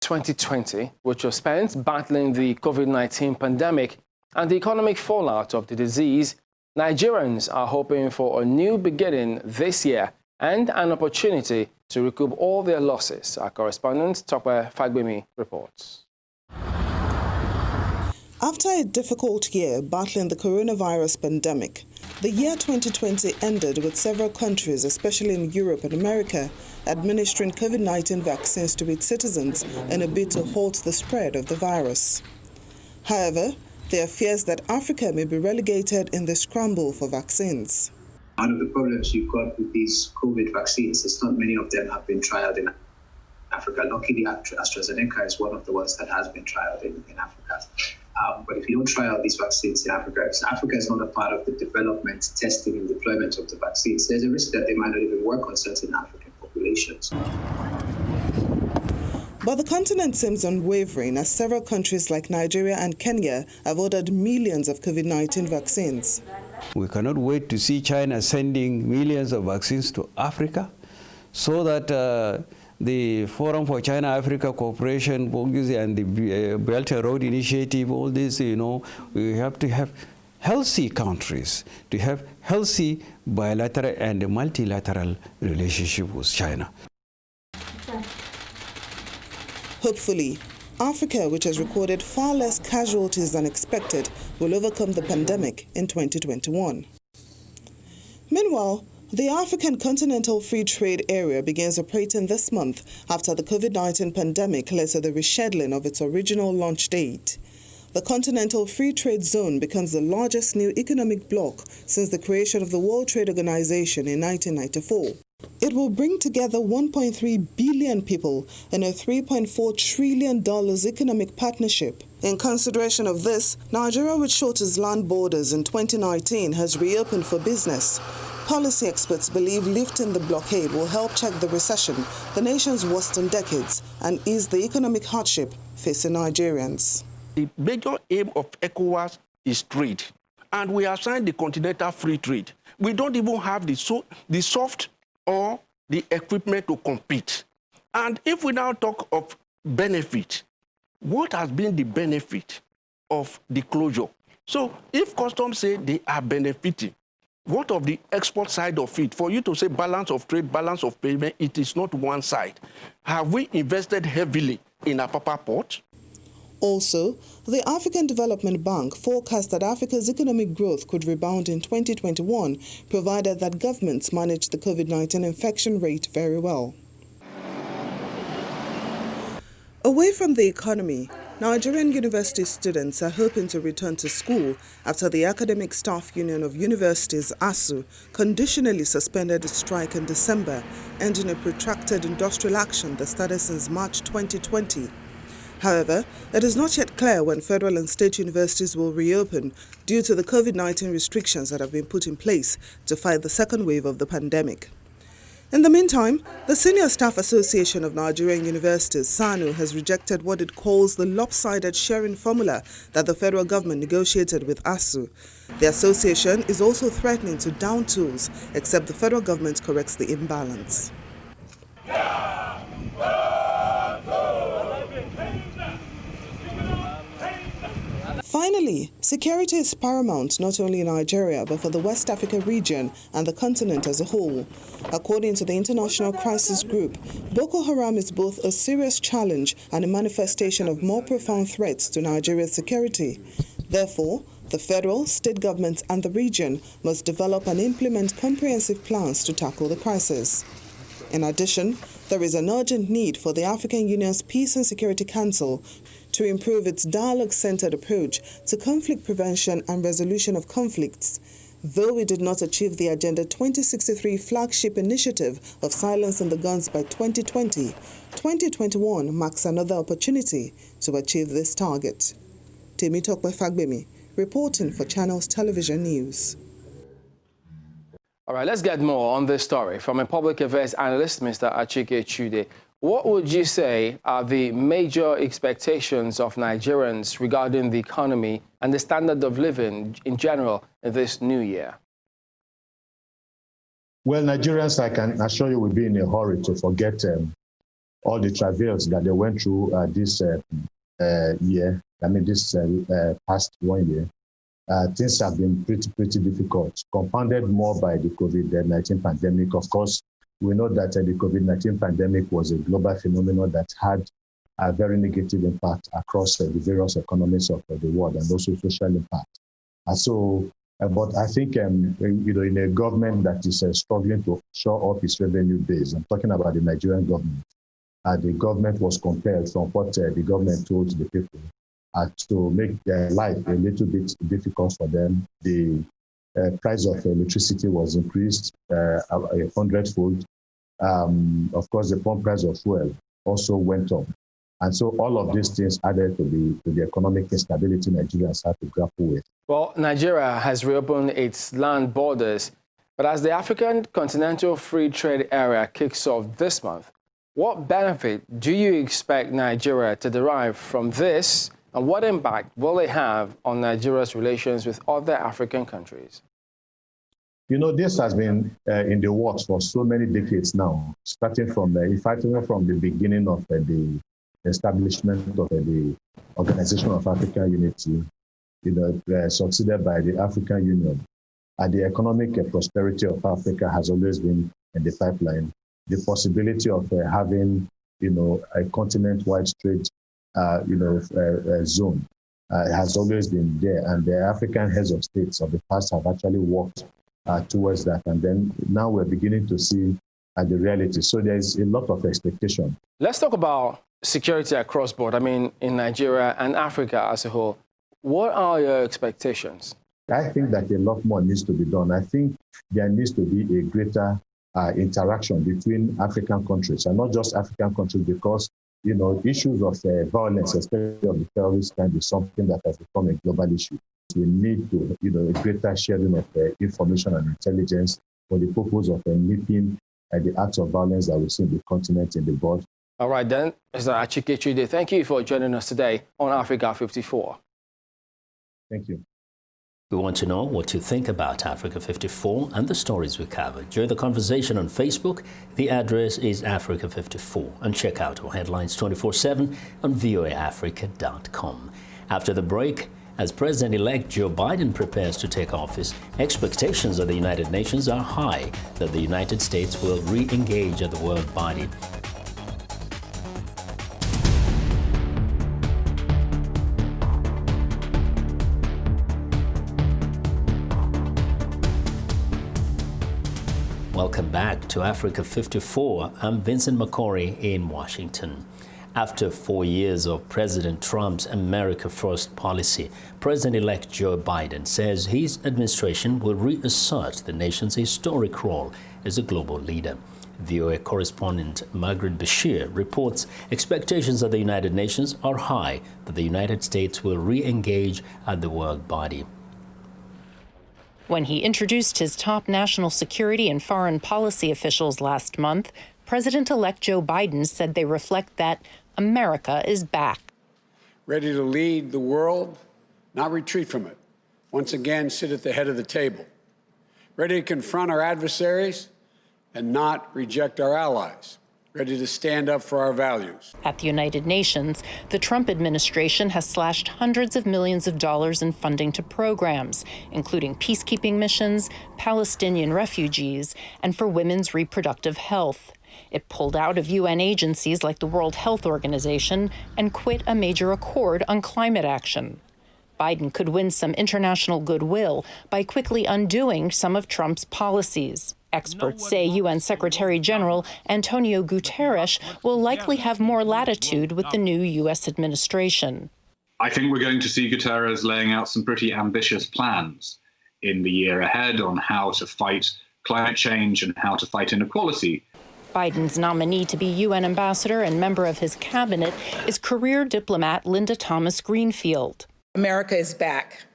2020, which was spent battling the COVID-19 pandemic and the economic fallout of the disease, Nigerians are hoping for a new beginning this year and an opportunity to recoup all their losses. Our correspondent, Tope Fagbemi, reports. After a difficult year battling the coronavirus pandemic, the year 2020 ended with several countries, especially in Europe and America, administering COVID-19 vaccines to its citizens in a bid to halt the spread of the virus. However, there are fears that Africa may be relegated in the scramble for vaccines. One of the problems you've got with these COVID vaccines is not many of them have been trialed in Africa. Luckily, AstraZeneca is one of the ones that has been trialed in Africa. But if you don't trial these vaccines in Africa, if Africa is not a part of the development, testing, and deployment of the vaccines, there's a risk that they might not even work on certain African populations. But the continent seems unwavering as several countries like Nigeria and Kenya have ordered millions of COVID-19 vaccines. We cannot wait to see China sending millions of vaccines to Africa so that the Forum for China-Africa Cooperation and the Belt and Road Initiative, all this, we have to have healthy countries, to have healthy bilateral and multilateral relationship with China. Hopefully, Africa, which has recorded far less casualties than expected, will overcome the pandemic in 2021. Meanwhile, the African Continental Free Trade Area begins operating this month after the COVID-19 pandemic led to the rescheduling of its original launch date. The Continental Free Trade Zone becomes the largest new economic bloc since the creation of the World Trade Organization in 1994. It will bring together 1.3 billion people in a $3.4 trillion economic partnership. In consideration of this, Nigeria, which shut its land borders in 2019, has reopened for business. Policy experts believe lifting the blockade will help check the recession, the nation's worst in decades, and ease the economic hardship facing Nigerians. The major aim of ECOWAS is trade, and we have signed the Continental Free Trade. We don't even have the soft or the equipment to compete. And if we now talk of benefit, what has been the benefit of the closure? So if customs say they are benefiting, what of the export side of it? For you to say balance of trade, balance of payment, it is not one side. Have we invested heavily in Apapa port? Also, the African Development Bank forecast that Africa's economic growth could rebound in 2021, provided that governments manage the COVID-19 infection rate very well. Away from the economy, Nigerian university students are hoping to return to school after the Academic Staff Union of Universities, ASU, conditionally suspended its strike in December, ending a protracted industrial action that started since March 2020. However, it is not yet clear when federal and state universities will reopen due to the COVID-19 restrictions that have been put in place to fight the second wave of the pandemic. In the meantime, the Senior Staff Association of Nigerian Universities, SANU, has rejected what it calls the lopsided sharing formula that the federal government negotiated with ASU. The association is also threatening to down tools, except the federal government corrects the imbalance. Finally, security is paramount not only in Nigeria but for the West Africa region and the continent as a whole. According to the International Crisis Group, Boko Haram is both a serious challenge and a manifestation of more profound threats to Nigeria's security. Therefore, the federal, state governments and the region must develop and implement comprehensive plans to tackle the crisis. In addition, there is an urgent need for the African Union's Peace and Security Council to improve its dialogue-centered approach to conflict prevention and resolution of conflicts. Though we did not achieve the Agenda 2063 flagship initiative of silencing the guns by 2020, 2021 marks another opportunity to achieve this target. Tope Fagbemi, reporting for Channels Television News. All right, let's get more on this story from a public affairs analyst, Mr. Achike Chude. What would you say are the major expectations of Nigerians regarding the economy and the standard of living in general in this new year? Well, Nigerians, I can assure you, will be in a hurry to forget all the travails that they went through this year, this past 1 year, things have been pretty difficult, compounded more by the COVID-19 pandemic. Of course, we know that the COVID-19 pandemic was a global phenomenon that had a very negative impact across the various economies of the world and also social impact. But I think, in a government that is struggling to shore up its revenue base, I'm talking about the Nigerian government, the government was compelled from what the government told the people to make their life a little bit difficult for them. The price of electricity was increased 100-fold. Of course, the pump price of fuel also went up. And so all of these things added to the economic instability Nigerians have to grapple with. Well, Nigeria has reopened its land borders, but as the African Continental Free Trade Area kicks off this month, what benefit do you expect Nigeria to derive from this, and what impact will it have on Nigeria's relations with other African countries? This has been in the works for so many decades now, starting from the beginning of the establishment of the Organization of African Unity, succeeded by the African Union. And the economic prosperity of Africa has always been in the pipeline. The possibility of having, a continent-wide trade, zone has always been there. And the African heads of states of the past have actually worked towards that. And then now we're beginning to see the reality. So there's a lot of expectation. Let's talk about security across board. In Nigeria and Africa as a whole. What are your expectations? I think that a lot more needs to be done. I think there needs to be a greater interaction between African countries, and not just African countries, because issues of violence, especially of the terrorist kind, is something that has become a global issue. We need to, a greater sharing of information and intelligence for the purpose of meeting the acts of violence that we see in the continent, in the world. All right then, Mr. Choutonji, thank you for joining us today on Africa 54. Thank you. We want to know what you think about Africa 54 and the stories we covered. Join the conversation on Facebook. The address is Africa 54. And check out our headlines 24/7 on voaafrica.com. After the break, as President-elect Joe Biden prepares to take office, expectations of the United Nations are high that the United States will re-engage at the world body. Welcome back to Africa 54. I'm Vincent McCory in Washington. After 4 years of President Trump's America First policy, President-elect Joe Biden says his administration will reassert the nation's historic role as a global leader. VOA correspondent Margaret Bashir reports expectations of the United Nations are high that the United States will re-engage at the world body. When he introduced his top national security and foreign policy officials last month, President-elect Joe Biden said they reflect that America is back. Ready to lead the world, not retreat from it. Once again, sit at the head of the table. Ready to confront our adversaries and not reject our allies. Ready to stand up for our values. At the United Nations, the Trump administration has slashed hundreds of millions of dollars in funding to programs, including peacekeeping missions, Palestinian refugees, and for women's reproductive health. It pulled out of UN agencies like the World Health Organization and quit a major accord on climate action. Biden could win some international goodwill by quickly undoing some of Trump's policies. Experts say UN Secretary General Antonio Guterres will likely have more latitude with the new U.S. administration. I think we're going to see Guterres laying out some pretty ambitious plans in the year ahead on how to fight climate change and how to fight inequality. Biden's nominee to be UN ambassador and member of his cabinet is career diplomat Linda Thomas Greenfield. America is back.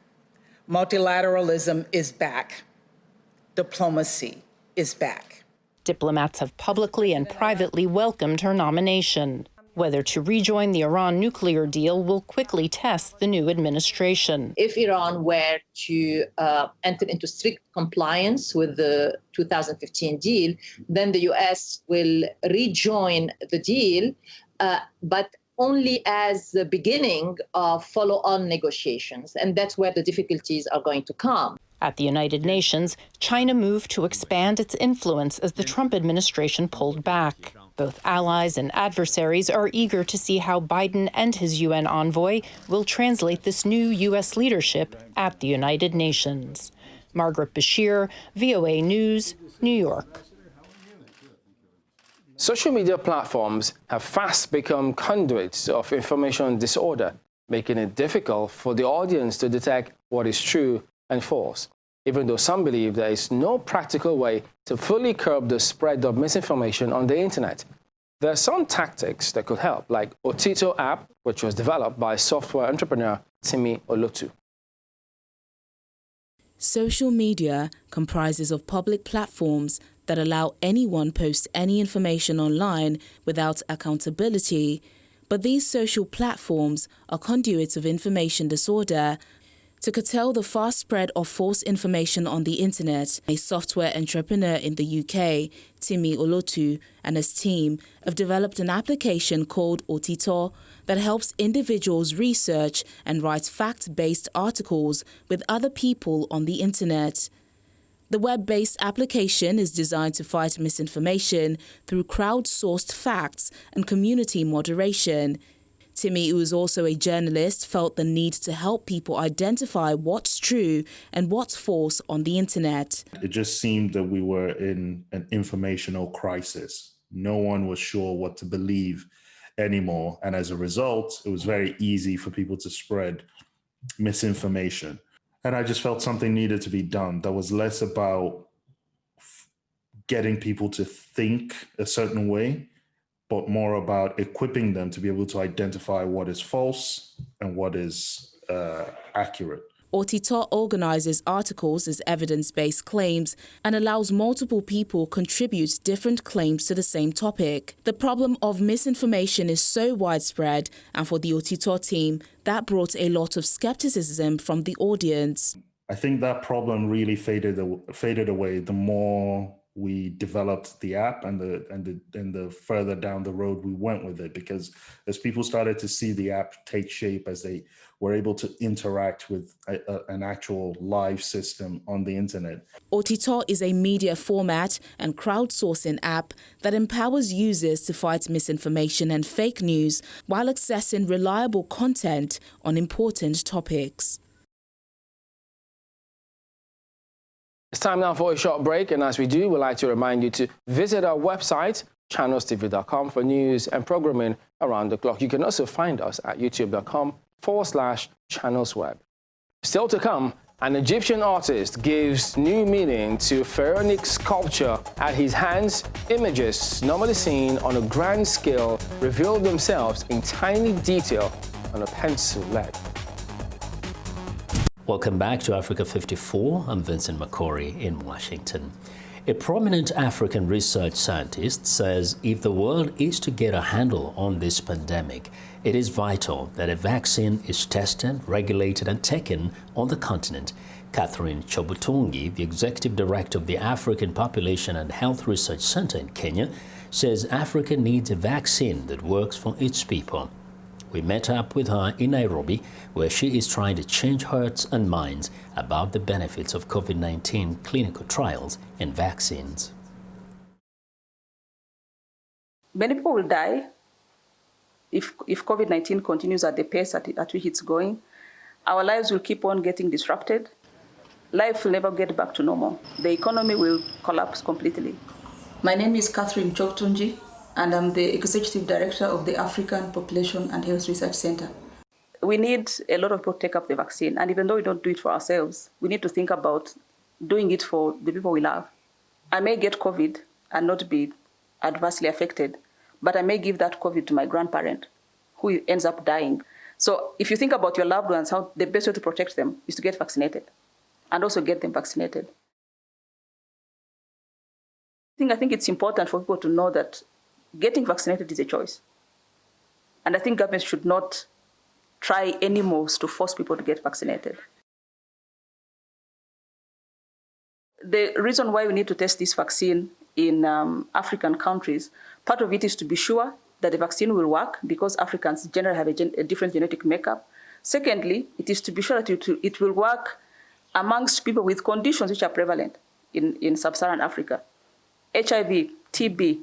Multilateralism is back. Diplomacy is back. Diplomats have publicly and privately welcomed her nomination. Whether to rejoin the Iran nuclear deal will quickly test the new administration. If Iran were to enter into strict compliance with the 2015 deal, then the U.S. will rejoin the deal, but only as the beginning of follow-on negotiations. And that's where the difficulties are going to come. At the United Nations, China moved to expand its influence as the Trump administration pulled back. Both allies and adversaries are eager to see how Biden and his UN envoy will translate this new U.S. leadership at the United Nations. Margaret Bashir, VOA News, New York. Social media platforms have fast become conduits of information disorder, making it difficult for the audience to detect what is true and false, even though some believe there is no practical way to fully curb the spread of misinformation on the internet. There are some tactics that could help, like Otito app, which was developed by software entrepreneur Timi Olotu. Social media comprises of public platforms that allow anyone post any information online without accountability. But these social platforms are conduits of information disorder. To curtail the fast spread of false information on the internet, a software entrepreneur in the UK, Timi Olotu, and his team have developed an application called Otito that helps individuals research and write fact-based articles with other people on the internet. The web-based application is designed to fight misinformation through crowdsourced facts and community moderation. Timi, who is also a journalist, felt the need to help people identify what's true and what's false on the internet. It just seemed that we were in an informational crisis. No one was sure what to believe anymore. And as a result, it was very easy for people to spread misinformation. And I just felt something needed to be done that was less about getting people to think a certain way, but more about equipping them to be able to identify what is false and what is accurate. Otito organizes articles as evidence-based claims and allows multiple people contribute different claims to the same topic. The problem of misinformation is so widespread, and for the Otito team, that brought a lot of skepticism from the audience. I think that problem really faded away the more we developed the app and the further down the road we went with it, because as people started to see the app take shape, as they were able to interact with an actual live system on the internet. Otito is a media format and crowdsourcing app that empowers users to fight misinformation and fake news while accessing reliable content on important topics. It's time now for a short break, and as we do, we'd like to remind you to visit our website, channelstv.com, for news and programming around the clock. You can also find us at youtube.com/channelsweb. Still to come, an Egyptian artist gives new meaning to pharaonic sculpture. At his hands, images normally seen on a grand scale reveal themselves in tiny detail on a pencil lead. Welcome back to Africa 54. I'm Vincent McCory in Washington. A prominent African research scientist says if the world is to get a handle on this pandemic, it is vital that a vaccine is tested, regulated, and taken on the continent. Catherine Choutonji, the executive director of the African Population and Health Research Center in Kenya, says Africa needs a vaccine that works for its people. We met up with her in Nairobi, where she is trying to change hearts and minds about the benefits of COVID-19 clinical trials and vaccines. Many people will die if COVID-19 continues at the pace at which it's going. Our lives will keep on getting disrupted. Life will never get back to normal. The economy will collapse completely. My name is Catherine Choutonji, and I'm the Executive Director of the African Population and Health Research Center. We need a lot of people to take up the vaccine, and even though we don't do it for ourselves, we need to think about doing it for the people we love. I may get COVID and not be adversely affected, but I may give that COVID to my grandparent, who ends up dying. So if you think about your loved ones, how the best way to protect them is to get vaccinated, and also get them vaccinated. I think it's important for people to know that getting vaccinated is a choice. And I think governments should not try any moves to force people to get vaccinated. The reason why we need to test this vaccine in African countries, part of it is to be sure that the vaccine will work because Africans generally have a different genetic makeup. Secondly, it is to be sure that it will work amongst people with conditions which are prevalent in sub-Saharan Africa. HIV, TB,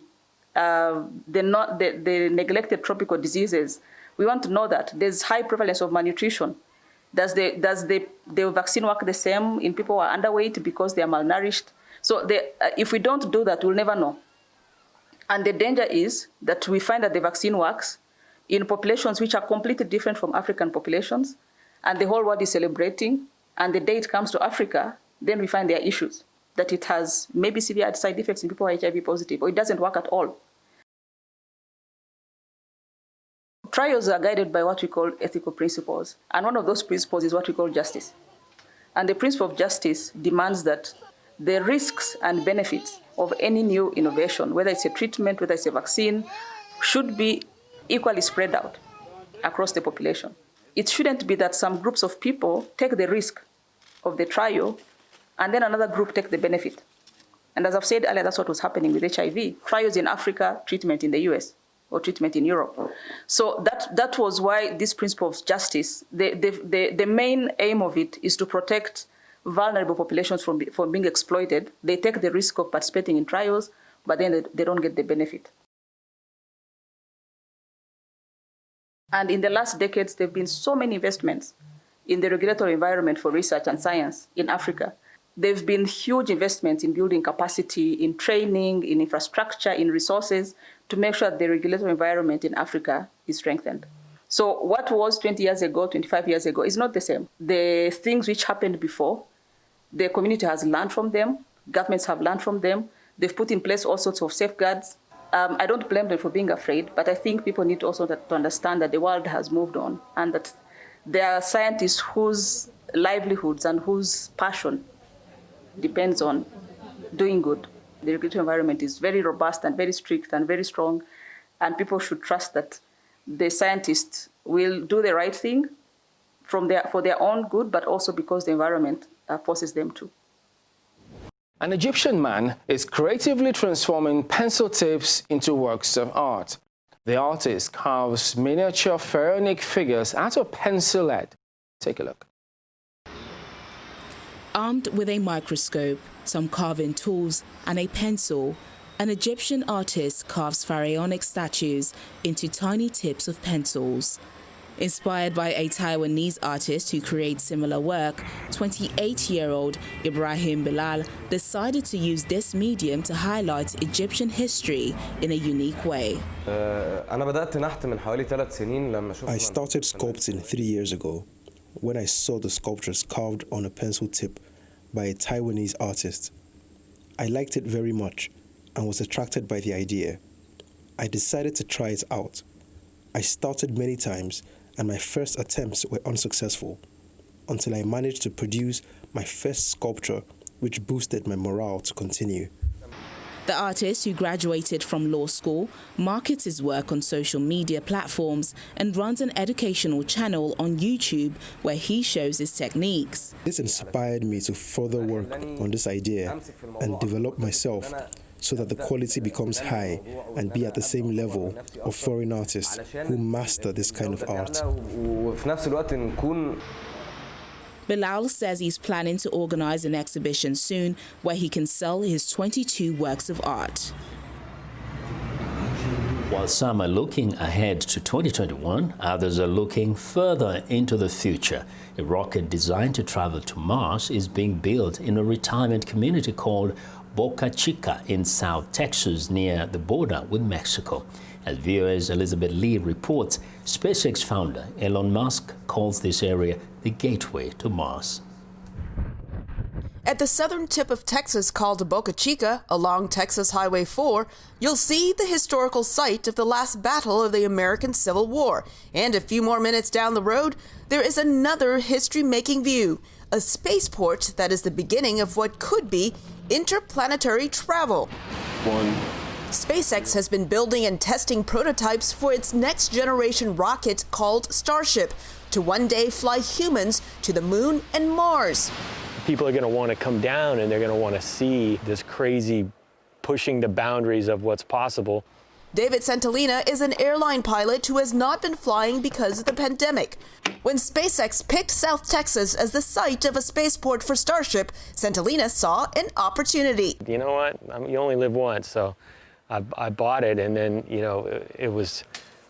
the neglected tropical diseases. We want to know that there's high prevalence of malnutrition. Does the vaccine work the same in people who are underweight because they are malnourished? So if we don't do that, we'll never know. And the danger is that we find that the vaccine works in populations which are completely different from African populations, and the whole world is celebrating, and the day it comes to Africa, then we find there are issues, that it has maybe severe side effects in people who are HIV positive, or it doesn't work at all. Trials are guided by what we call ethical principles, and one of those principles is what we call justice. And the principle of justice demands that the risks and benefits of any new innovation, whether it's a treatment, whether it's a vaccine, should be equally spread out across the population. It shouldn't be that some groups of people take the risk of the trial and then another group take the benefit. And as I've said earlier, that's what was happening with HIV. Trials in Africa, treatment in the US, or treatment in Europe. So that was why this principle of justice, the main aim of it is to protect vulnerable populations from being exploited. They take the risk of participating in trials, but then they don't get the benefit. And in the last decades, there have been so many investments in the regulatory environment for research and science in Africa. There have been huge investments in building capacity, in training, in infrastructure, in resources, to make sure that the regulatory environment in Africa is strengthened. So what was 20 years ago, 25 years ago, is not the same. The things which happened before, the community has learned from them, governments have learned from them, they've put in place all sorts of safeguards. I don't blame them for being afraid, but I think people need also to understand that the world has moved on and that there are scientists whose livelihoods and whose passion depends on doing good. The regulatory environment is very robust and very strict and very strong, and people should trust that the scientists will do the right thing for their own good, but also because the environment forces them to. An Egyptian man is creatively transforming pencil tips into works of art. The artist carves miniature pharaonic figures out of pencil lead. Take a look. Armed with a microscope, some carving tools, and a pencil, an Egyptian artist carves pharaonic statues into tiny tips of pencils. Inspired by a Taiwanese artist who creates similar work, 28-year-old Ibrahim Bilal decided to use this medium to highlight Egyptian history in a unique way. I started sculpting 3 years ago when I saw the sculptures carved on a pencil tip by a Taiwanese artist. I liked it very much and was attracted by the idea. I decided to try it out. I started many times and my first attempts were unsuccessful until I managed to produce my first sculpture, which boosted my morale to continue. The artist, who graduated from law school, markets his work on social media platforms and runs an educational channel on YouTube where he shows his techniques. This inspired me to further work on this idea and develop myself so that the quality becomes high and be at the same level of foreign artists who master this kind of art. Bilal says he's planning to organize an exhibition soon where he can sell his 22 works of art. While some are looking ahead to 2021, others are looking further into the future. A rocket designed to travel to Mars is being built in a retirement community called Boca Chica in South Texas, near the border with Mexico. As VOA's Elizabeth Lee reports, SpaceX founder Elon Musk calls this area the gateway to Mars. At the southern tip of Texas called Boca Chica, along Texas Highway 4, you'll see the historical site of the last battle of the American Civil War. And a few more minutes down the road, there is another history-making view, a spaceport that is the beginning of what could be interplanetary travel. 1, SpaceX has been building and testing prototypes for its next-generation rocket called Starship to one day fly humans to the moon and Mars. People are going to want to come down and they're going to want to see this crazy pushing the boundaries of what's possible. David Centellina is an airline pilot who has not been flying because of the pandemic. When SpaceX picked South Texas as the site of a spaceport for Starship, Centellina saw an opportunity. You know what? You only live once, so I bought it, and then, you know, it was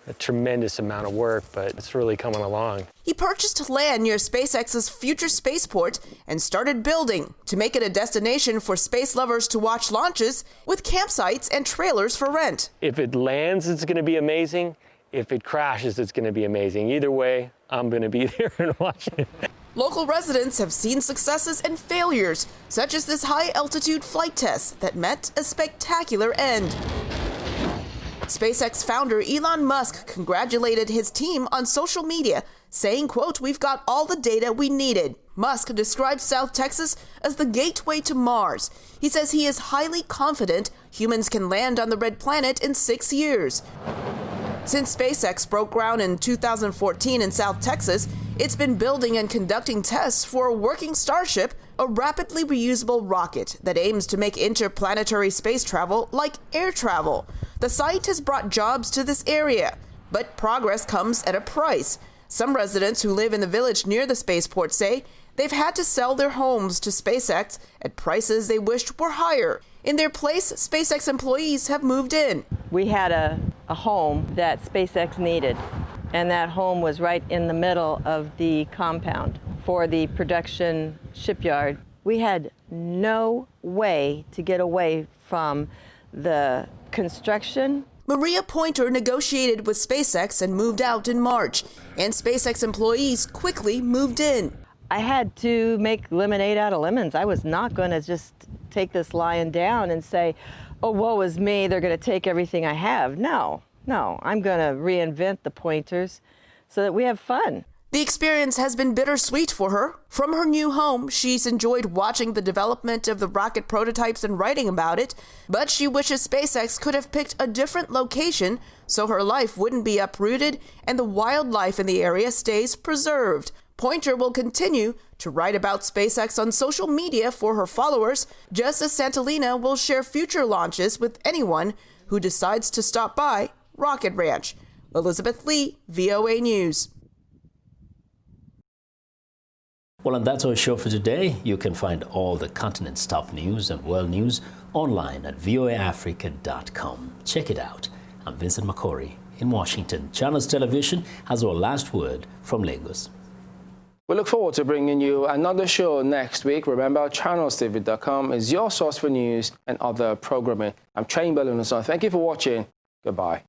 a tremendous amount of work, but it's really coming along. He purchased land near SpaceX's future spaceport and started building to make it a destination for space lovers to watch launches with campsites and trailers for rent. If it lands, it's going to be amazing. If it crashes, it's going to be amazing. Either way, I'm going to be there and watch it. Local residents have seen successes and failures, such as this high-altitude flight test that met a spectacular end. SpaceX founder Elon Musk congratulated his team on social media, saying, quote, "We've got all the data we needed." Musk describes South Texas as the gateway to Mars. He says he is highly confident humans can land on the red planet in 6 years. Since SpaceX broke ground in 2014 in South Texas, it's been building and conducting tests for a working Starship, a rapidly reusable rocket that aims to make interplanetary space travel like air travel. The site has brought jobs to this area, but progress comes at a price. Some residents who live in the village near the spaceport say they've had to sell their homes to SpaceX at prices they wished were higher. In their place, SpaceX employees have moved in. We had a home that SpaceX needed, and that home was right in the middle of the compound for the production shipyard. We had no way to get away from the construction. Maria Pointer negotiated with SpaceX and moved out in March, and SpaceX employees quickly moved in. I had to make lemonade out of lemons. I was not going to just take this lying down and say, oh, woe is me, they're going to take everything I have. No, I'm going to reinvent the Pointers so that we have fun. The experience has been bittersweet for her. From her new home, she's enjoyed watching the development of the rocket prototypes and writing about it, but she wishes SpaceX could have picked a different location so her life wouldn't be uprooted and the wildlife in the area stays preserved. Pointer will continue to write about SpaceX on social media for her followers, just as Centellina will share future launches with anyone who decides to stop by Rocket Ranch. Elizabeth Lee, VOA News. Well, and that's our show for today. You can find all the continent's top news and world news online at voaafrica.com. Check it out. I'm Vincent Makori in Washington. Channels Television has our last word from Lagos. We look forward to bringing you another show next week. Remember, channelstv.com is your source for news and other programming. I'm Chain Belunason. Thank you for watching. Goodbye.